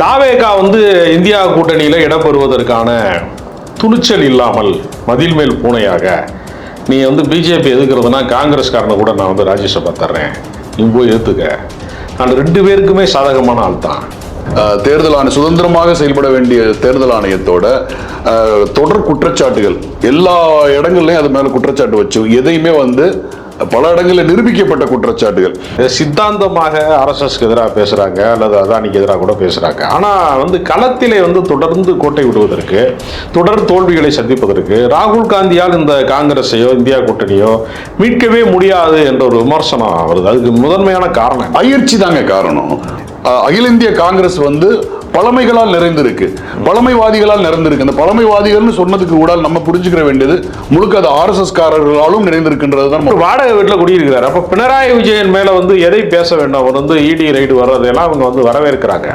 தாவேகா India கூட்டணியில இடம்பெறுவதற்கான துணிச்சல் இல்லாமல் மதில் மேல் பூனையாக நீ பிஜேபி எதுக்குறதுனா காங்கிரஸ்காரனை கூட நான் ராஜ்யசபா தர்றேன், நீ போய் ஏத்துக்க. நான் 2 பேருக்குமே சாதகமான ஆள் தான். தேர்தல் ஆணையம் சுதந்திரமாக செயல்பட வேண்டிய தேர்தல் ஆணையத்தோட தொடர் குற்றச்சாட்டுகள் எல்லா இடங்கள்லயும் அது மேல குற்றச்சாட்டு வச்சு எதையுமே பல இடங்களில் நிரூபிக்கப்பட்ட குற்றச்சாட்டுகள். சித்தாந்தமாக RSSக்கு எதிராக பேசுறாங்க அல்லது அதானிக்கு எதிராக கூட பேசுறாங்க. ஆனா களத்திலே தொடர்ந்து கோட்டை விடுவதற்கு, தொடர் தோல்விகளை சந்திப்பதற்கு ராகுல் காந்தியால் இந்த காங்கிரஸையோ இந்தியா கூட்டணியோ மீட்கவே முடியாது என்ற ஒரு விமர்சனம் வருது. அதுக்கு முதன்மையான காரணம் பயிற்சி தாங்க காரணம். அகில இந்திய காங்கிரஸ் பழமைகளால் நிறைந்திருக்கு, பழமைவாதிகளால் நிறைந்திருக்கு. அந்த பழமைவாதிகள்னு சொன்னதுக்கு கூட நம்ம புரிஞ்சுக்கிற வேண்டியது முழுக்க அது RSS காரர்களாலும் நிறைந்திருக்கின்றது தான். வாடகை வீட்டில் குடியிருக்கிறார். அப்ப பினராயி விஜயன் மேல எதை பேச வேண்டும், அவர் ED ரைடு வர்றதெல்லாம் அவங்க வரவேற்கிறாங்க.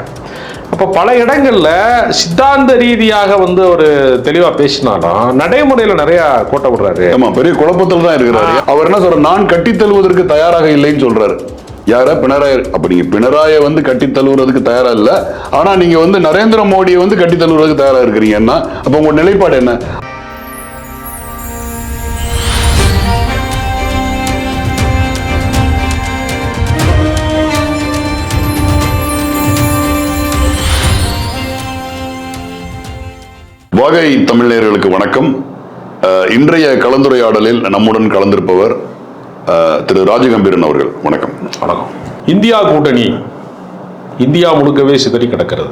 அப்ப பல இடங்கள்ல சித்தாந்த ரீதியாக ஒரு தெளிவா பேசினாலும் நடைமுறையில நிறைய கோட்டை விடுறாரு. ஆமா, பெரிய குழப்பத்தில் தான் இருக்கிறாரு. அவர் என்ன சொல்ற, நான் கட்டி தழுவதற்கு தயாராக இல்லைன்னு சொல்றாரு. யார? பினராயி. அப்ப நீங்க பினராயை கட்டி தழுவுறதுக்கு தயாரா இல்ல, ஆனா நீங்க நரேந்திர மோடியை கட்டி தழுவுறதுக்கு தயாரா இருக்கிறீங்கன்னா அப்ப உங்க நிலைப்பாடு என்ன? வாகை தமிழ் நேயர்களுக்கு வணக்கம். இன்றைய கலந்துரையாடலில் நம்முடன் கலந்திருப்பவர் திரு ராஜகம்பீரன் அவர்கள். வணக்கம். வணக்கம். இந்தியா கூட்டணி இந்தியா முழுக்கவே சிதறி கிடக்கிறது.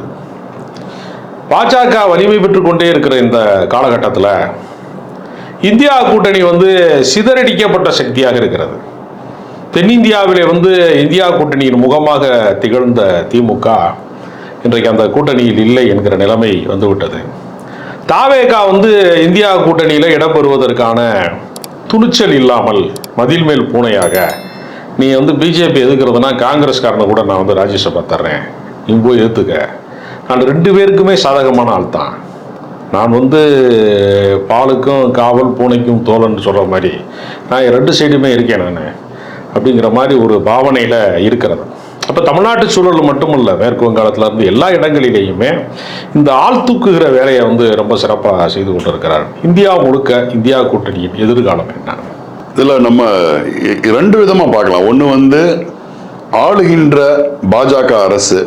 பாஜக வலிமை பெற்றுக் கொண்டே இருக்கிற இந்த காலகட்டத்தில் இந்தியா கூட்டணி சிதறடிக்கப்பட்ட சக்தியாக இருக்கிறது. தென்னிந்தியாவிலே இந்தியா கூட்டணியின் முகமாக திகழ்ந்த திமுக இன்றைக்கு அந்த கூட்டணியில் இல்லை என்கிற நிலைமை வந்துவிட்டது. தாவேகா இந்தியா கூட்டணியில இடம்பெறுவதற்கான துணிச்சல் இல்லாமல் மதில் மேல் பூனையாக நீ பிஜேபி எதுக்குறதுனா காங்கிரஸ்காரனை கூட நான் ராஜ்யசபா தர்றேன், நீ போய் ஏத்துக்க. நான் 2 பேருக்குமே சாதகமான ஆள் தான். நான் பாலுக்கும் காவல் பூனைக்கும் தோலன்னு சொல்ற மாதிரி நான் 2 சைடுமே இருக்கேன் நான் அப்படிங்கிற மாதிரி ஒரு பாவனையில இருக்கிறது. அப்ப தமிழ்நாட்டு சூழல் மட்டுமல்ல, மேற்கு வங்காளத்துல இருந்து எல்லா இடங்களிலேயுமே இந்த ஆள் தூக்குகிற வேலையை ரொம்ப சிறப்பாக செய்து கொண்டிருக்கிறார். இந்தியா முழுக்க இந்தியா கூட்டணியின் எதிர்காலம் என்ன? இதுல நம்ம 2 விதமா பார்க்கலாம். ஒண்ணு ஆளுகின்ற பாஜக அரசு,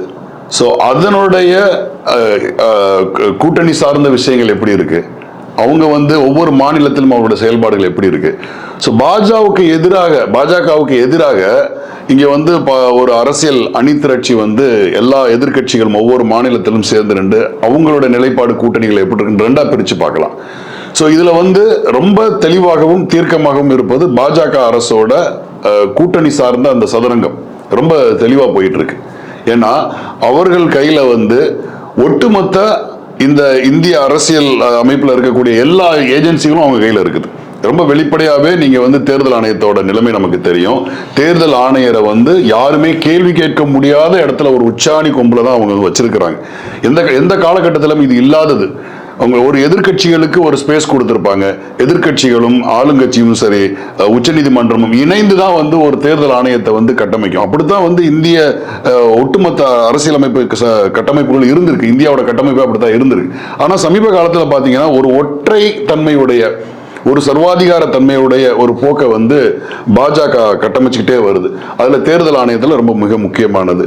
ஸோ அதனுடைய கூட்டணி சார்ந்த விஷயங்கள் எப்படி இருக்கு, அவங்க ஒவ்வொரு மாநிலத்திலும் அவருடைய செயல்பாடுகள் எப்படி இருக்கு. ஸோ பாஜகவுக்கு எதிராக இங்க ஒரு அரசியல் அணிதிரட்சி எல்லா எதிர்கட்சிகளும் ஒவ்வொரு மாநிலத்திலும் சேர்ந்து நின்று அவங்களோட நிலைப்பாடு கூட்டணிகளை எப்படி இருக்கு 2ஆ பிரிச்சு பார்க்கலாம். ஸோ இதுல ரொம்ப தெளிவாகவும் தீர்க்கமாகவும் இருப்பது பாஜக அரசோட கூட்டணி சார்ந்த அந்த சதுரங்கம் ரொம்ப தெளிவா போயிட்டு இருக்கு. ஏன்னா அவர்கள் கையில ஒட்டுமொத்த இந்த இந்திய அரசியல் அமைப்புல இருக்கக்கூடிய எல்லா ஏஜென்சிகளும் அவங்க கையில இருக்குது. ரொம்ப வெளிப்படையாவே நீங்க தேர்தல் ஆணையத்தோட நிலைமை நமக்கு தெரியும். தேர்தல் ஆணையரை யாருமே கேள்வி கேட்க முடியாத இடத்துல ஒரு உச்சாணி கொம்புல தான் அவங்க வச்சிருக்கிறாங்க. எந்த காலகட்டத்திலும் இது இல்லாதது. அவங்க ஒரு எதிர்கட்சிகளுக்கு ஒரு ஸ்பேஸ் கொடுத்திருப்பாங்க. எதிர்கட்சிகளும் ஆளுங்கட்சியும் சரி, உச்சநீதிமன்றமும் இணைந்துதான் ஒரு தேர்தல் ஆணையத்தை கட்டமைக்கும். அப்படித்தான் இந்திய ஒட்டுமொத்த அரசியலமைப்பு கட்டமைப்புகள் இருந்திருக்கு. இந்தியாவோட கட்டமைப்பு அப்படித்தான் இருந்திருக்கு. ஆனா சமீப காலத்துல பாத்தீங்கன்னா ஒரு ஒற்றை தன்மையுடைய, ஒரு சர்வாதிகார தன்மையுடைய ஒரு போக்கை பாஜக கட்டமைச்சுக்கிட்டே வருது. அதுல தேர்தல் ஆணையத்துல ரொம்ப மிக முக்கியமானது.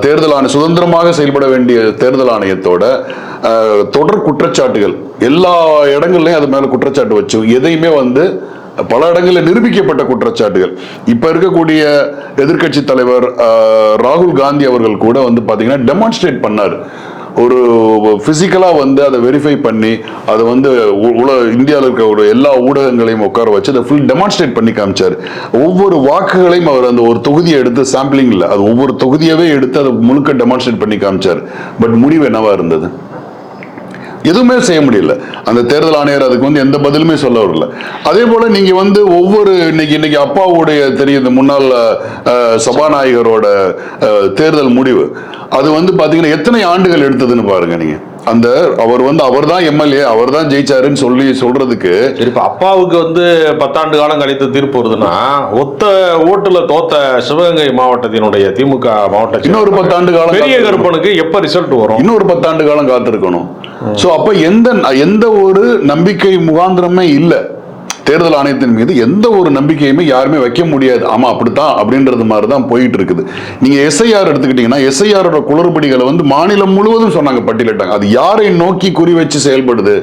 தேர்தல் ஆணையம் சுதந்திரமாக செயல்பட வேண்டிய தேர்தல் ஆணையத்தோட தொடர் குற்றச்சாட்டுகள் எல்லா இடங்கள்லயும் அது மேல குற்றச்சாட்டு வச்சு எதையுமே பல இடங்களில் நிரூபிக்கப்பட்ட குற்றச்சாட்டுகள். இப்ப இருக்கக்கூடிய எதிர்கட்சி தலைவர் ராகுல் காந்தி அவர்கள் கூட பாத்தீங்கன்னா டெமான்ஸ்ட்ரேட் பண்ணாரு. ஒரு பிசிக்கலா அதை வெரிஃபை பண்ணி அதை இந்தியாவில் இருக்க எல்லா ஊடகங்களையும் உட்கார வச்சு அதை ஃபுல் டெமான்ஸ்ட்ரேட் பண்ணி காமிச்சாரு. ஒவ்வொரு வாக்குகளையும் அவர் அந்த ஒரு தொகுதியை எடுத்து சாம்பிளிங் இல்லை, அது ஒவ்வொரு தொகுதியவே எடுத்து அதை முழுக்க டெமான்ஸ்ட்ரேட் பண்ணி காமிச்சாரு. பட் முடிவு என்னவா இருந்தது? எதுவுமே செய்ய முடியல. அந்த தேர்தல் ஆணையர் அதுக்கு எந்த பதிலுமே சொல்ல வரல. அதே போல நீங்க ஒவ்வொரு இன்னைக்கு அப்பாவுடைய தெரியுது முன்னாள் சபாநாயகரோட தேர்தல் முடிவு அது பாத்தீங்கன்னா எத்தனை ஆண்டுகள் எடுத்ததுன்னு பாருங்க. நீங்க அந்த அவர் வந்து அவர் தான் எம்எல்ஏ, அவர் தான் ஜெயிச்சாருன்னு சொல்றதுக்கு இப்ப அப்பாவுக்கு வந்து 10 ஆண்டு காலம் கழித்து தீர்ப்பு வருதுன்னா, ஒத்த ஓட்டுல தோத்த சிவகங்கை மாவட்டத்தினுடைய திமுக மாவட்ட இன்னொரு 10 ஆண்டு காலம் பெரிய கருப்பனுக்கு எப்ப ரிசல்ட் வரும்? இன்னொரு 10 ஆண்டு காலம் காத்திருக்கணும். சோ அப்ப எந்த ஒரு நம்பிக்கை முகாந்திரமே இல்ல. தேர்தல் ஆணையத்தின் மீது எந்த ஒரு நம்பிக்கையுமே யாருமே வைக்க முடியாது. ஆமா அப்படித்தான் அப்படின்றது மாதிரி தான் போயிட்டு இருக்குது. நீங்க எஸ்ஐஆர் எடுத்துக்கிட்டீங்கன்னா, எஸ்ஐஆரோட குளறுபடிகளை வந்து மாநிலம் முழுவதும் சொன்னாங்க, பட்டியலிட்டாங்க. அது யாரை நோக்கி குறி வச்சு செயல்படுது,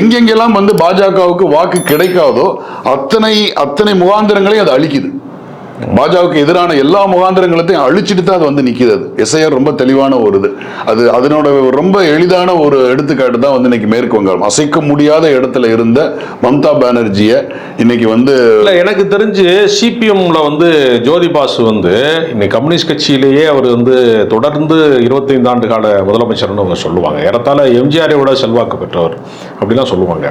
எங்கெங்கெல்லாம் வந்து பாஜகவுக்கு வாக்கு கிடைக்காதோ அத்தனை முகாந்திரங்களையும் அது அழிக்குது. பாஜகவுக்கு எதிரான எல்லா முகாந்திரங்களையும் அழிச்சிட்டு தான் அது வந்து நிக்குது. எஸ்ஐஆர் ரொம்ப தெளிவான ஒரு இது. அதனோட ரொம்ப எளிதான ஒரு எடுத்துக்காட்டு தான் வந்து இன்னைக்கு மேற்கு வங்காளம். அசைக்க முடியாத இடத்துல இருந்த மம்தா பானர்ஜியை இன்னைக்கு வந்து எனக்கு தெரிஞ்சு சிபிஎம்ல வந்து ஜோதி பாசு வந்து இன்னைக்கு கம்யூனிஸ்ட் கட்சியிலேயே அவர் வந்து தொடர்ந்து 25 ஆண்டு கால முதலமைச்சர்னு அவங்க சொல்லுவாங்க. ஏறத்தாழ எம்ஜிஆரை விட செல்வாக்கு பெற்றவர் அப்படிலாம் சொல்லுவாங்க.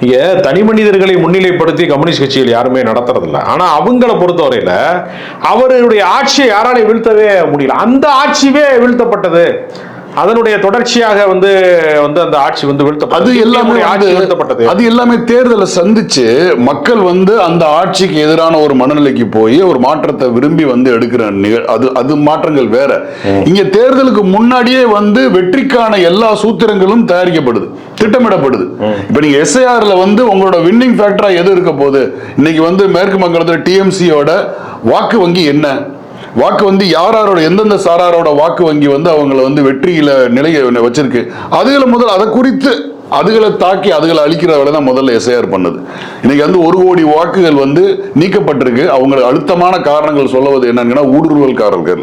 நீங்க தனி மனிதர்களை முன்னிலைப்படுத்தி கம்யூனிஸ்ட் கட்சிகள் யாருமே நடத்துறதில்ல. ஆனா அவங்கள பொறுத்தவரையில அவருடைய ஆட்சியை யாராலையும் வீழ்த்தவே முடியல. அந்த ஆட்சியே வீழ்த்தப்பட்டது. அதனுடைய தொடர்ச்சியாக வந்து அந்த ஆட்சி வந்து வீழ்த்தப்பட்டது. அது எல்லாமே தேர்தலை சந்திச்சு மக்கள் வந்து அந்த ஆட்சிக்கு எதிரான ஒரு மனநிலைக்கு போய் ஒரு மாற்றத்தை விரும்பி வந்து எடுக்கிற அது மாற்றங்கள் வேற. இங்க தேர்தலுக்கு முன்னாடியே வந்து வெற்றிக்கான எல்லா சூத்திரங்களும் தயாரிக்கப்படுது, திட்டமிடப்படுது. இப்ப நீங்க எஸ்ஐஆர்ல வந்து உங்களோட வின்னிங் ஃபேக்டரா எது இருக்க போகுது? இன்னைக்கு வந்து மேற்கு வங்காளத்துல டிஎம்சியோட வாக்கு வங்கி என்ன, வாக்கு வந்து யாரோட எந்தெந்த சாராரோட வாக்கு வங்கி வந்து அவங்களை வந்து வெற்றியில நிலைய வச்சிருக்கு, அதை குறித்து அதுகளை தாக்கி அதுகளை அழிக்கிற வேலை தான் முதல்ல எஸ்ஐஆர் பண்ணது. இன்னைக்கு வந்து 1 கோடி வாக்குகள் வந்து நீக்கப்பட்டிருக்கு. அவங்க அழுத்தமான காரணங்கள் சொல்லுவது என்னன்னா ஊடுருவல்காரர்கள்.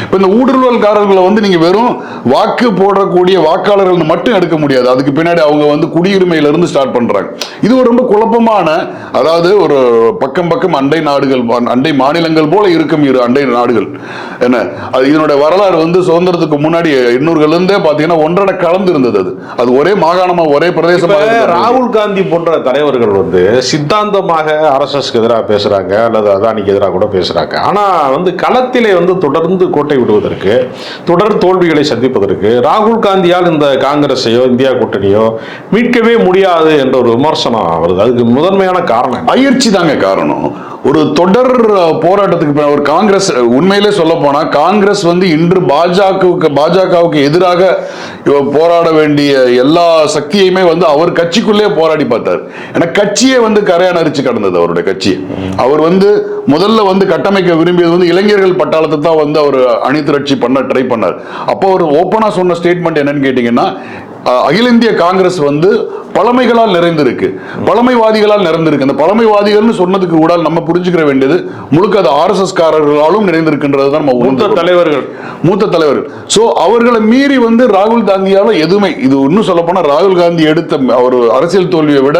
இப்ப இந்த ஊடுருவல்காரர்களை வந்து நீங்க வெறும் வாக்கு போடக்கூடிய வாக்காளர்கள் மட்டும் எடுக்க முடியாது. அதுக்கு பின்னாடி அவங்க வந்து குடியுரிமையில இருந்து ஸ்டார்ட் பண்றாங்க. இது ஒரு ரொம்ப குழப்பமான, அதாவது ஒரு பக்கம் அண்டை நாடுகள், அண்டை மாநிலங்கள் போல இருக்கும் இரு அண்டை நாடுகள். என்ன இதனுடைய வரலாறு வந்து சுதந்திரத்துக்கு முன்னாடி 800கள் இருந்தே பாத்தீங்கன்னா ஒன்றரை கலந்து இருந்தது. அது ஒரே மாகாணம் ஒரே பிரதேசமாக. ராகுல் காந்தி போன்ற தலைவர்கள் வந்து சித்தாந்தமாக ஆர்எஸ்எஸ்க்கு எதிராக பேசுறாங்க அல்லது அதானிக்கு எதிராக கூட பேசுறாங்க. ஆனா வந்து களத்திலே வந்து தொடர்ந்து கோட்டை விடுவதற்கு, தொடர் தோல்விகளை சந்திப்பதற்கு ராகுல் காந்தியால் இந்த காங்கிரஸையோ இந்தியா கூட்டணியோ மீட்கவே முடியாது என்ற ஒரு விமர்சனம் வருது. அதுக்கு முதன்மையான காரணம் பயிற்சி தாங்க காரணம். ஒரு தொடர் போராட்டத்துக்கு ஒரு காங்கிரஸ், உண்மையிலே சொல்ல போனா காங்கிரஸ் வந்து இன்று பாஜகவுக்கு எதிராக போராட வேண்டிய எல்லா சக்தியுமே வந்து அவர் கட்சிக்குள்ளே போராடி பார்த்தார். ஏன்னா கட்சியே வந்து கரையான் அரிச்சு கடந்தது அவருடைய கட்சி. அவர் வந்து முதல்ல வந்து கட்டமைக்க விரும்பியது வந்து இளைஞர்கள் பட்டாளத்தை தான் வந்து அவர் அணிதிரட்சி பண்ண ட்ரை பண்ணார். அப்போ அவர் ஓப்பனா சொன்ன ஸ்டேட்மெண்ட் என்னன்னு கேட்டீங்கன்னா, அகில இந்திய காங்கிரஸ் வந்து பழமைகளால் நிறைந்திருக்கு, பழமைவாதிகளால் நிறைந்திருக்கு. அந்த பழமைவாதிகள்னு சொன்னதுக்கு கூட நம்ம புரிஞ்சுக்கிற வேண்டியது முழுக்க அது ஆர்எஸ்எஸ் காரர்களாலும் நிறைந்திருக்கின்றது தான் நம்ம மூத்த தலைவர்கள். சோ அவர்களை மீறி வந்து ராகுல் காந்தியால எதுவுமே, இது இன்னும் சொல்ல போனா ராகுல் காந்தி எடுத்த அவர் அரசியல் தோல்வியை விட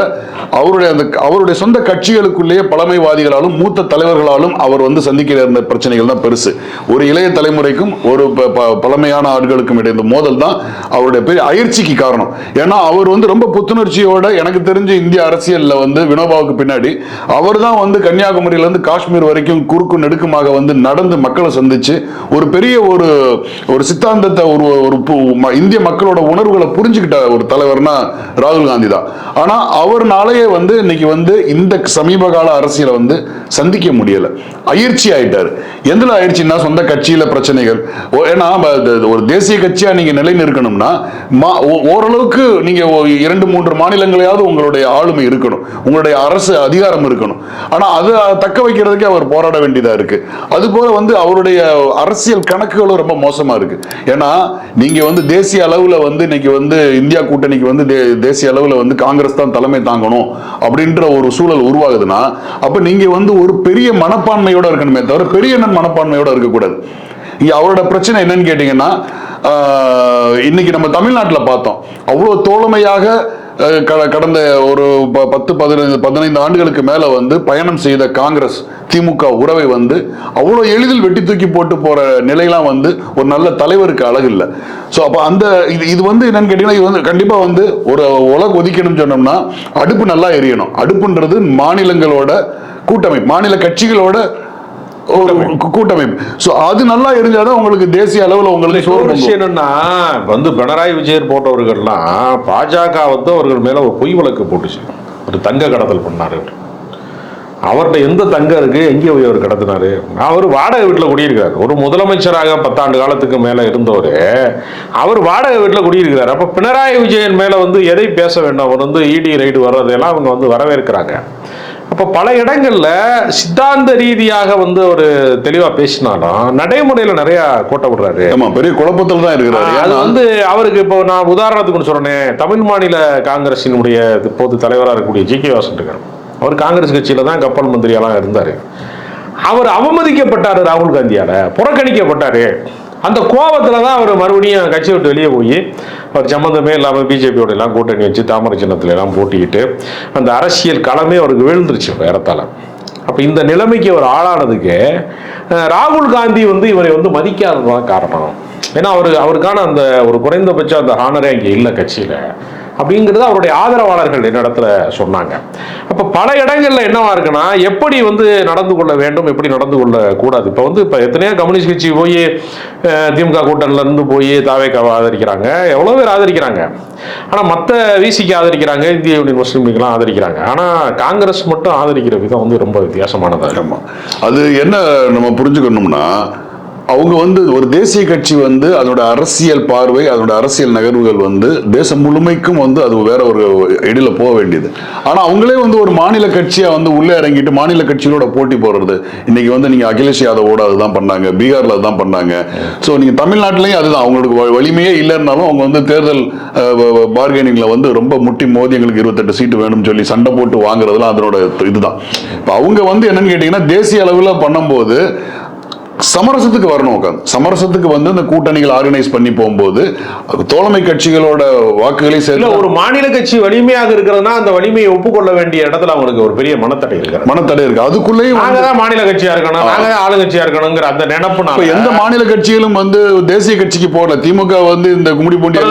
அவருடைய சொந்த கட்சிகளுக்குள்ளேயே பழமைவாதிகளாலும் மூத்த தலைவர்களாலும் அவர் வந்து சந்திக்கிற இருந்த பிரச்சனைகள் தான் பெருசு. ஒரு இளைய தலைமுறைக்கும் ஒரு பழமையான ஆட்களுக்கும் இடையே மோதல் தான் அவருடைய பெரிய அயற்சிக்கு காரணம். ஏன்னா அவர் வந்து ரொம்ப புத்துணர்ச்சியோட, எனக்கு தெரிஞ்ச இந்திய அரசியல்ல வந்து வினோபாவுக்கு பின்னாடி அவர் தான் வந்து கன்னியாகுமரியில இருந்து காஷ்மீர் வரைக்கும் குறுக்கு நெடுக்குமாக வந்து நடந்து மக்களை சந்திச்சு ஒரு பெரிய ஒரு சித்தாந்தத்தை ஒரு இந்திய மக்களோட உணர்வுகளை புரிஞ்சுக்கிட்ட ஒரு தலைவர்னா ராகுல் காந்தி தான். ஆனா அவர்னாலேயே வந்து இன்னைக்கு வந்து இந்த சமீப கால அரசியலை வந்து சந்திக்க முடியல, அயற்சி ஆயிட்டாரு. எதுல ஆயிடுச்சுன்னா சொந்த கட்சியில பிரச்சனைகள். ஏன்னா ஒரு தேசிய கட்சியா நீங்க நிலை நிற்கணும்னா ஓரளவுக்கு நீங்க 2-3 மாநிலங்களையாவது உங்களுடைய ஆளுமை இருக்கணும், உங்களுடைய அரசு அதிகாரம் இருக்கணும். ஆனா அதை தக்க வைக்கிறதுக்கு அவர் போராட வேண்டியதா இருக்கு. அது போல வந்து அவருடைய அரசியல் கணக்குகளும் ரொம்ப மோசமா இருக்கு. ஏன்னா நீங்க வந்து தேசிய அளவுல வந்து இன்னைக்கு வந்து இந்தியா கூட்டணிக்கு வந்து தேசிய அளவுல வந்து காங்கிரஸ் தான் தலைமை தாங்கணும் அப்படின்ற ஒரு சூழல் உருவாகுதுன்னா, அப்ப நீங்க வந்து ஒரு பெரிய மனப்பான்மையோட இருக்கணுமே தவிர பெரிய மனப்பான்மையோட இருக்கக்கூடாது. இங்க அவரோட பிரச்சனை என்னன்னு கேட்டீங்கன்னா, இன்னைக்கு நம்ம தமிழ்நாட்டில் பார்த்தோம், அவ்வளவு தோழமையாக கடந்த ஒரு 10-15 ஆண்டுகளுக்கு மேல வந்து பயணம் செய்த காங்கிரஸ் திமுக உறவை வந்து அவ்வளவு எளிதில் வெட்டி தூக்கி போட்டு போற நிலையெல்லாம் வந்து ஒரு நல்ல தலைவருக்கு அழகு இல்லை. ஸோ அப்போ இது வந்து என்னன்னு கேட்டீங்கன்னா, இது வந்து கண்டிப்பா வந்து ஒரு உலக ஒதுக்கணும்னு சொன்னோம்னா அடுப்பு நல்லா எரியணும். அடுப்புன்றது மாநிலங்களோட கூட்டமைப்பு, மாநில கட்சிகளோட ஒரு கூட்டமைப்பு. சோ அது நல்லா இருந்தாதான் உங்களுக்கு தேசிய அளவுல உங்களுக்கு ஒரு விஷயம் என்னன்னா வந்து பினராயி விஜயன் போட்டவர்கள்லாம் பாஜக வந்து அவர்கள் மேல ஒரு பொய் வழக்கு போட்டுச்சு. ஒரு தங்க கடத்தல் பண்ணாரு. அவர்கிட்ட எந்த தங்கம் இருக்கு, எங்கே போய் அவர் கடத்தினாரு? அவர் வாடகை வீட்டில் குடியிருக்கிறார். ஒரு முதலமைச்சராக 10 ஆண்டு காலத்துக்கு மேல இருந்தவர் அவர் வாடகை வீட்டில் குடியிருக்கிறார். அப்ப பினராயி விஜயன் மேல வந்து எதை பேச வேண்டும்? அவர் வந்து இடி ரைடு வர்றதெல்லாம் அவங்க வந்து வரவேற்கிறாங்க. அப்ப பல இடங்கள்ல சித்தாந்த ரீதியாக வந்து ஒரு தெளிவா பேசினாலும் நடைமுறையில நிறைய கோட்டை விடுறாரு. ஆமா, பெரிய குழப்பத்தில் தான் இருக்கிறாரு. அது வந்து அவருக்கு இப்போ நான் உதாரணத்துக்கு சொல்றேன், தமிழ் மாநில காங்கிரசினுடைய பொது தலைவராக இருக்கக்கூடிய ஜி.கே. வாசன் இருக்கார். அவர் காங்கிரஸ் கட்சியில தான் கப்பல் மந்திரியெல்லாம் இருந்தாரு. அவர் அவமதிக்கப்பட்டாரு, ராகுல் காந்தியால புறக்கணிக்கப்பட்டாரு. அந்த கோபத்துல தான் அவர் மறுபடியும் கட்சி விட்டு வெளியே போய் அவர் சம்பந்தமே இல்லாமல் பிஜேபியோட எல்லாம் கூட்டணி வச்சு தாமரை சின்னத்துல எல்லாம் போட்டிக்கிட்டு அந்த அரசியல் களமே அவருக்கு விழுந்துருச்சு ஏறத்தாழ. அப்ப இந்த நிலைமைக்கு அவர் ஆளானதுக்கு ராகுல் காந்தி வந்து இவரை வந்து மதிக்காததான் காரணம். ஏன்னா அவருக்கான அந்த ஒரு குறைந்தபட்ச அந்த ஹானரே அங்கே இல்லை கட்சியில அப்படிங்கிறது அவருடைய ஆதரவாளர்கள் என்னிடத்துல சொன்னாங்க. அப்ப பல இடங்கள்ல என்னவா இருக்குன்னா எப்படி வந்து நடந்து கொள்ள வேண்டும், எப்படி நடந்து கொள்ள கூடாது. இப்ப எத்தனையோ கம்யூனிஸ்ட் கட்சி போய் திமுக கூட்டணில இருந்து போய் தாவேக்காவை ஆதரிக்கிறாங்க, எவ்வளவு பேர் ஆதரிக்கிறாங்க. ஆனா மத்த விசிக்கு ஆதரிக்கிறாங்க, இந்திய யூனியன் முஸ்லீம் லீக்லாம் ஆதரிக்கிறாங்க. ஆனா காங்கிரஸ் மட்டும் ஆதரிக்கிற விதம் வந்து ரொம்ப வித்தியாசமானதா இருக்கும். அது என்ன நம்ம புரிஞ்சுக்கணும்னா, அவங்க வந்து ஒரு தேசிய கட்சி வந்து அதோட அரசியல் பார்வை, அதோட அரசியல் நகர்வுகள் வந்து தேசம் முழுமைக்கும் வந்து அது வேற ஒரு இடையில போக வேண்டியது. ஆனா அவங்களே வந்து ஒரு மாநில கட்சியா வந்து உள்ளே இறங்கிட்டு மாநில கட்சிகளோட போட்டி போடுறது. இன்னைக்கு வந்து நீங்க அகிலேஷ் யாதவோட அதுதான் பண்ணாங்க, பீகார்ல அதுதான் பண்ணாங்க. சோ நீங்க தமிழ்நாட்டிலையும் அதுதான். அவங்களுக்கு வலிமையே இல்லைன்னாலும் அவங்க வந்து தேர்தல் பார்கெனிங்ல வந்து ரொம்ப முட்டி மோதி எங்களுக்கு 28 சீட்டு வேணும்னு சொல்லி சண்டை போட்டு வாங்குறதுலாம் அதனோட இதுதான். இப்ப அவங்க வந்து என்னன்னு கேட்டீங்கன்னா தேசிய அளவில் பண்ணும்போது சமரசத்துக்கு வரணும். சமரசத்துக்கு வந்து இந்த கூட்டணிகள் ஆர்கனைஸ் பண்ணி போகும்போது தோழமை கட்சிகளோட வாக்குகளை சேர்த்து ஒரு மாநில கட்சி வலிமையாக இருக்கிறதுனா அந்த வலிமையை ஒப்புக்கொள்ள வேண்டிய இடத்துல அவங்களுக்கு ஒரு பெரிய மனத்தடை இருக்கு. அதுக்குள்ளேயும் மாநில கட்சியா இருக்கணும், நாங்க தான் ஆளுங்கட்சியா இருக்கணுங்கிற அந்த நினைப்பு. எந்த மாநில கட்சிகளும் வந்து தேசிய கட்சிக்கு போகல. திமுக வந்து இந்த கும்மிடி பூண்டி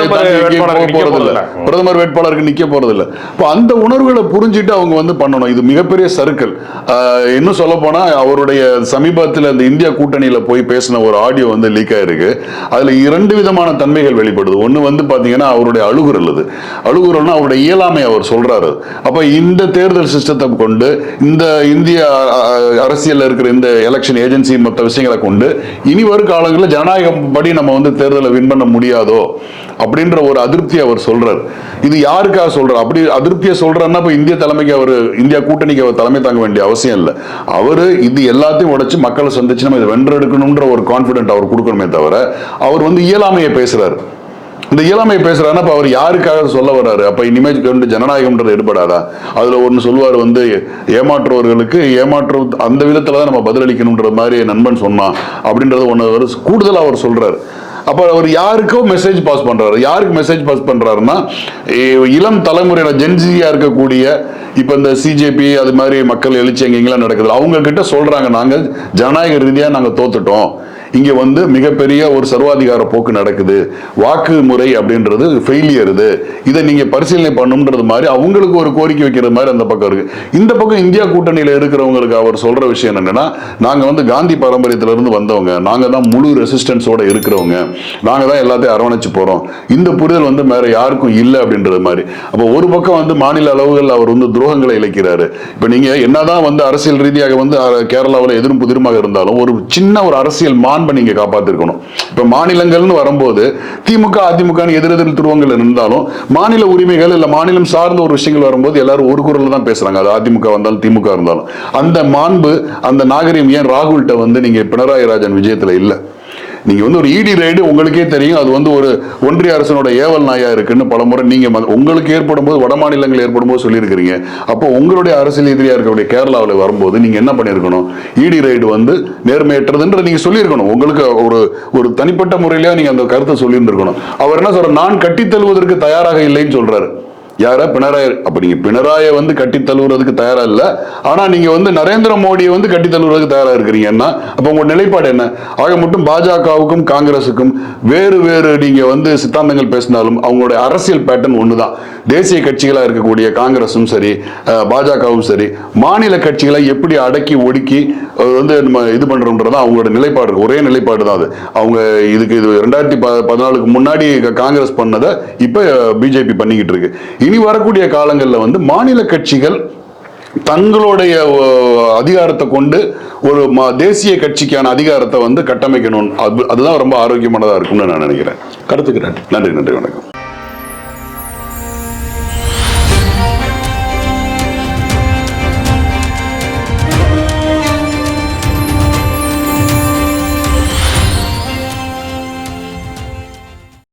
போறது இல்ல, பிரதமர் வேட்பாளருக்கு நிக்க போறது இல்ல. இப்போ அந்த உணர்வுகளை புரிஞ்சுட்டு அவங்க வந்து பண்ணணும். இது மிகப்பெரிய சர்க்கிள். இன்னும் சொல்ல போனா அவருடைய சமீபத்தில் இந்த இந்தியா கூட்டணியில போய் பேசின ஒரு ஆடியோ வந்து லீக் ஆயிருக்கு. அதுல 2 விதமான தன்மைகள் வெளிப்படுது. ஒண்ணு வந்து பாத்தீங்கன்னா அவருடைய அழுகுரல். அழுகுரல்னா அவருடைய இயலாமை அவர் சொல்றாரு. அப்ப இந்த தேர்தல் சிஸ்டத்தை கொண்டு இந்த இந்திய அரசியல் இருக்கிற இந்த எலெக்ஷன் ஏஜென்சி மற்ற விஷயங்களை கொண்டு இனி வரும் காலங்களில் ஜனநாயகம் படி நம்ம வந்து தேர்தலை வின் பண்ண முடியாதோ அப்படின்ற ஒரு அதிருப்தி அவர் சொல்றாரு. இது யாருக்காக சொல்றாரு? அப்படி அதிருப்தியை சொல்றாருன்னா இப்ப இந்திய தலைமைக்கு அவர் இந்தியா கூட்டணிக்கு அவர் தலைமை தாங்க வேண்டிய அவசியம் இல்லை. அவரு இது எல்லாத்தையும் உடைச்சு மக்களை சந்திச்சு நம்ம இதை வென்றெடுக்கணும்ன்ற ஒரு கான்பிடென்ட் அவர் கொடுக்கணுமே தவிர அவர் வந்து இயலாமையை பேசுறாரு. இந்த இயலாமையை பேசுறாருன்னா அப்ப அவர் யாருக்காக சொல்ல வர்றாரு? அப்ப இனிமேல் வந்து ஜனநாயகம்ன்றது ஏற்படாதா? அதுல ஒன்னு சொல்லுவார் வந்து ஏமாற்றுவர்களுக்கு ஏமாற்று அந்த விதத்துலதான் நம்ம பதிலளிக்கணும்ன்ற மாதிரி நண்பன் சொன்னான் அப்படின்றது ஒன்னு கூடுதல் அவர் சொல்றாரு. அப்ப அவர் யாருக்கோ மெசேஜ் பாஸ் பண்றாரு. யாருக்கு மெசேஜ் பாஸ் பண்றாருன்னா இளம் தலைமுறையில ஜென்சியா இருக்கக்கூடிய இப்ப இந்த சிஜேபி அது மாதிரி மக்கள் எழுச்சி எங்கெங்கெல்லாம் நடக்குது அவங்க கிட்ட சொல்றாங்க, நாங்க ஜனநாயக ரீதியா நாங்க தோத்துட்டோம், இங்க வந்து மிகப்பெரிய ஒரு சர்வாதிகார போக்கு நடக்குது, வாக்கு முறை அப்படின்றது ஃபெயிலியர், இதை நீங்க பரிசீலனை பண்ணும்ன்றது மாதிரி அவங்களுக்கு ஒரு கோரிக்கை வைக்கிற மாதிரி அந்த பக்கம் இருக்கு. இந்த பக்கம் இந்தியா கூட்டணியில இருக்கிறவங்களுக்கு அவர் சொல்ற விஷயம் என்னன்னா, நாங்க வந்து காந்தி பாரம்பரியத்திலிருந்து வந்தவங்க, நாங்க தான் முழு ரெசிஸ்டன்ஸோட இருக்கிறவங்க, நாங்க தான் எல்லாத்தையும் அரவணைச்சு போறோம், இந்த புரிதல் வந்து வேற யாருக்கும் இல்லை அப்படின்றது மாதிரி. அப்ப ஒரு பக்கம் வந்து மாநில அளவுகள் அவர் வந்து துரோகங்களை இழைக்கிறாரு. இப்ப நீங்க என்னதான் வந்து அரசியல் ரீதியாக வந்து கேரளாவில் எதிரும் புதிருமாக இருந்தாலும் ஒரு சின்ன ஒரு அரசியல் நீங்க காப்பாத்திருக்கணும். இப்ப மாநிலங்கள்னு வரும்போது திமுக அதிமுக எதிரெதிர் துருவங்கள் இருந்தாலும் மாநில உரிமைகள் இல்ல மாநிலம் சார்ந்த ஒரு விஷயங்கள் வரும்போது எல்லாரும் ஒரு குரல்ல தான் பேசுறாங்க. அது அதிமுக வந்தாலும் திமுக இருந்தாலும் அந்த மாண்பு அந்த நாகரிகம் ஏன் ராகுல்கிட்ட வந்து நீங்க பினராயி ராஜன் விஜயத்துல இல்ல? நீங்க வந்து ஒரு இடி ரைடு உங்களுக்கே தெரியும், அது வந்து ஒரு ஒன்றிய அரசனோட ஏவல் நாயா இருக்குன்னு பலமுறை நீங்க உங்களுக்கு ஏற்படும் போது வட மாநிலங்கள் ஏற்படும் போது சொல்லியிருக்கிறீங்க. அப்போ உங்களுடைய அரசியல் எதிரியா இருக்கக்கூடிய கேரளாவில் வரும்போது நீங்க என்ன பண்ணிருக்கணும்? இடி ரைடு வந்து நேர்மையற்றதுன்ற நீங்க சொல்லியிருக்கணும். உங்களுக்கு ஒரு தனிப்பட்ட முறையிலேயே நீங்க அந்த கருத்தை சொல்லியிருந்திருக்கணும். அவர் என்ன சொல்ற, நான் கட்டித் தழுவதற்கு தயாராக இல்லைன்னு சொல்றாரு. யார பினராயி. அப்ப நீங்க பினராயை வந்து கட்டி தழுவுறதுக்கு தயாரா இல்ல, ஆனா நீங்க வந்து நரேந்திர மோடியை வந்து கட்டி தழுவுறதுக்கு தயாரா இருக்கிறீங்கன்னா அப்ப உங்க நிலைப்பாடு என்ன? ஆக மட்டும் பாஜகவுக்கும் காங்கிரசுக்கும் வேறு வேறு நீங்க வந்து சித்தாந்தங்கள் பேசினாலும் அவங்களுடைய அரசியல் பேட்டர்ன் ஒண்ணுதான். தேசிய கட்சிகளா இருக்கக்கூடிய காங்கிரஸும் சரி, பாஜகவும் சரி, மாநில கட்சிகளை எப்படி அடக்கி ஒடுக்கி வந்து நம்ம இது பண்றோம்ன்றதான் அவங்களோட நிலைப்பாடு. ஒரே நிலைப்பாடு தான் அது. அவங்க இது 2014க்கு முன்னாடி காங்கிரஸ் பண்ணதை இப்ப பிஜேபி பண்ணிக்கிட்டு இருக்கு. இனி வரக்கூடிய காலங்களில் வந்து மாநில கட்சிகள் தங்களுடைய அதிகாரத்தை கொண்டு ஒரு தேசிய கட்சிக்கான அதிகாரத்தை வந்து கட்டமைக்கணும். அதுதான் ரொம்ப ஆரோக்கியமானதா இருக்கும்னு நான் நினைக்கிறேன். கருத்துக்கிறேன். நன்றி, நன்றி, வணக்கம்.